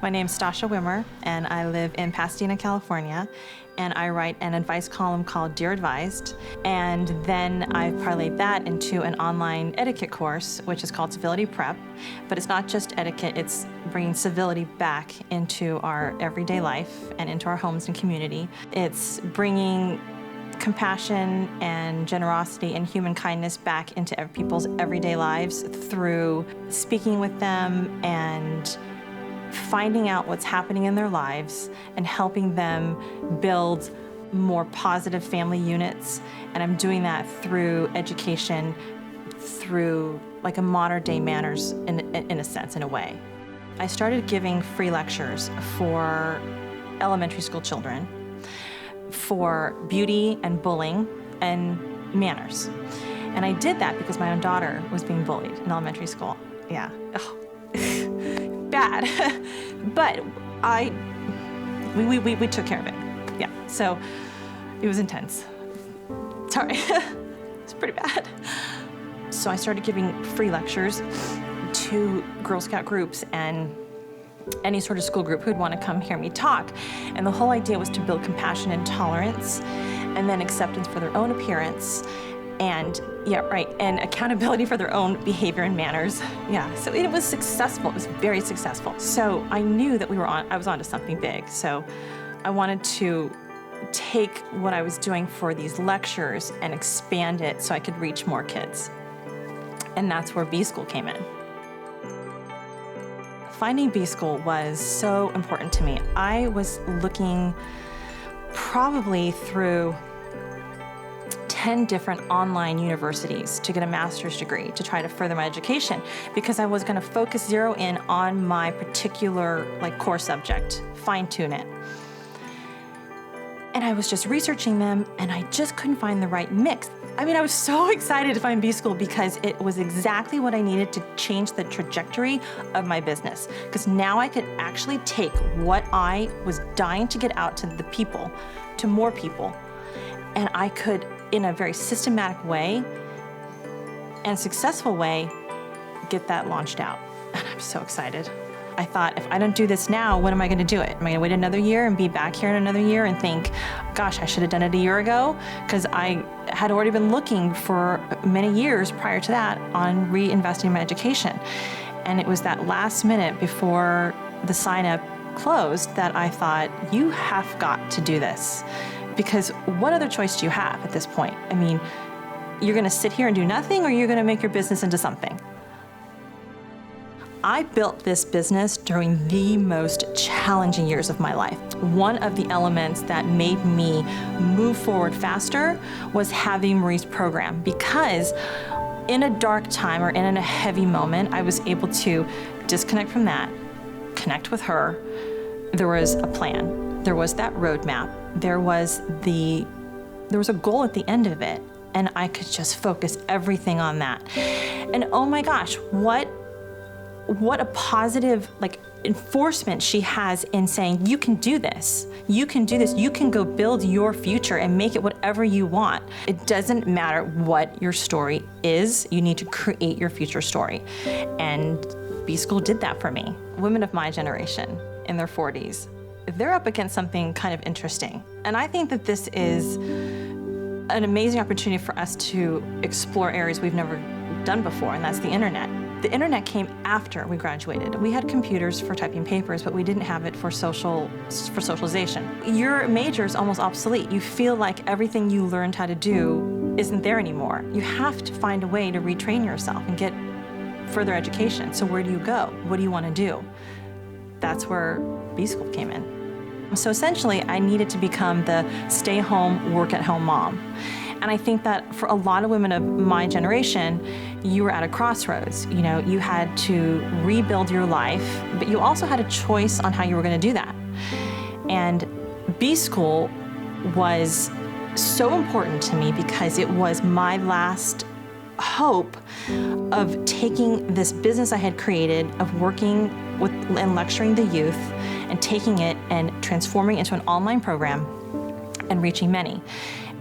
My name's Stasia Wimmer, and I live in Pasadena, California, and I write an advice column called Dear Advised, and then I've parlayed that into an online etiquette course, which is called Civility Prep. But it's not just etiquette, it's bringing civility back into our everyday life and into our homes and community. It's bringing compassion and generosity and human kindness back into people's everyday lives through speaking with them and finding out what's happening in their lives and helping them build more positive family units. And I'm doing that through education, through like a modern day manners in a sense, in a way. I started giving free lectures for elementary school children for beauty and bullying and manners. And I did that because my own daughter was being bullied in elementary school. Yeah. Oh. Bad. But we took care of it. Yeah. So it was intense. Sorry. It's pretty bad. So I started giving free lectures to Girl Scout groups and any sort of school group who'd want to come hear me talk. And the whole idea was to build compassion and tolerance, and then acceptance for their own appearance, and and accountability for their own behavior and manners. Yeah, so it was successful. It was very successful. So I knew that I was onto something big. So I wanted to take what I was doing for these lectures and expand it so I could reach more kids. And that's where B-School came in. Finding B-School was so important to me. I was looking probably through 10 different online universities to get a master's degree to try to further my education, because I was going to zero in on my particular core subject, fine-tune it. And I was just researching them, and I just couldn't find the right mix. I mean, I was so excited to find B-School because it was exactly what I needed to change the trajectory of my business. Because now I could actually take what I was dying to get out to the people, to more people, and I could, in a very systematic way and successful way, get that launched out. And I'm so excited. I thought, if I don't do this now, when am I going to do it? Am I going to wait another year and be back here in another year and think, gosh, I should have done it a year ago? Because I had already been looking for many years prior to that on reinvesting in my education. And it was that last minute before the sign up closed that I thought, you have got to do this. Because what other choice do you have at this point? I mean, you're going to sit here and do nothing, or you're going to make your business into something. I built this business during the most challenging years of my life. One of the elements that made me move forward faster was having Marie's program, because in a dark time or in a heavy moment, I was able to disconnect from that, connect with her. There was a plan. There was that roadmap. There was a goal at the end of it, and I could just focus everything on that. And oh my gosh, what a positive enforcement she has in saying, you can do this, you can do this, you can go build your future and make it whatever you want. It doesn't matter what your story is, you need to create your future story. And B-School did that for me. Women of my generation, in their 40s, they're up against something kind of interesting. And I think that this is an amazing opportunity for us to explore areas we've never done before, and that's the internet. The internet came after we graduated. We had computers for typing papers, but we didn't have it for socialization. Your major is almost obsolete. You feel like everything you learned how to do isn't there anymore. You have to find a way to retrain yourself and get further education. So where do you go? What do you want to do? That's where B-School came in. So essentially, I needed to become the stay-home, work-at-home mom. And I think that for a lot of women of my generation, you were at a crossroads. You know, you had to rebuild your life, but you also had a choice on how you were going to do that. And B-School was so important to me because it was my last hope of taking this business I had created, of working with and lecturing the youth, and taking it and transforming it into an online program and reaching many.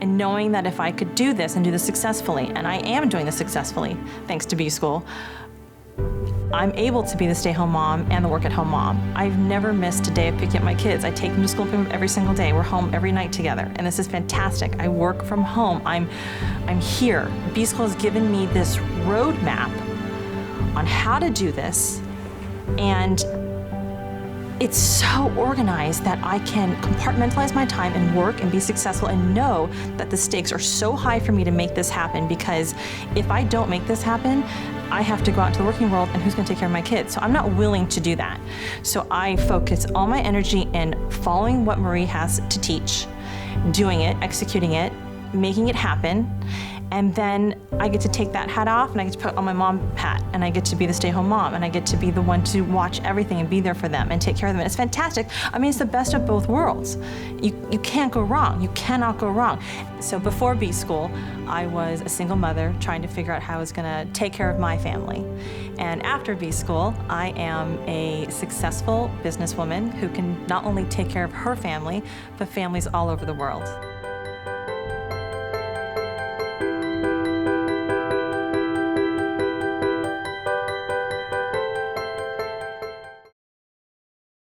And knowing that if I could do this and do this successfully, and I am doing this successfully, thanks to B-School, I'm able to be the stay-home mom and the work-at-home mom. I've never missed a day of picking up my kids. I take them to school every single day. We're home every night together, and this is fantastic. I work from home. I'm here. B-School has given me this roadmap on how to do this, and it's so organized that I can compartmentalize my time and work and be successful and know that the stakes are so high for me to make this happen, because if I don't make this happen, I have to go out to the working world, and who's gonna take care of my kids? So I'm not willing to do that. So I focus all my energy in following what Marie has to teach, doing it, executing it, making it happen. And then I get to take that hat off and I get to put on my mom hat, and I get to be the stay-home mom, and I get to be the one to watch everything and be there for them and take care of them. And it's fantastic. I mean, it's the best of both worlds. You can't go wrong. You cannot go wrong. So before B-School, I was a single mother trying to figure out how I was gonna take care of my family. And after B-School, I am a successful businesswoman who can not only take care of her family, but families all over the world.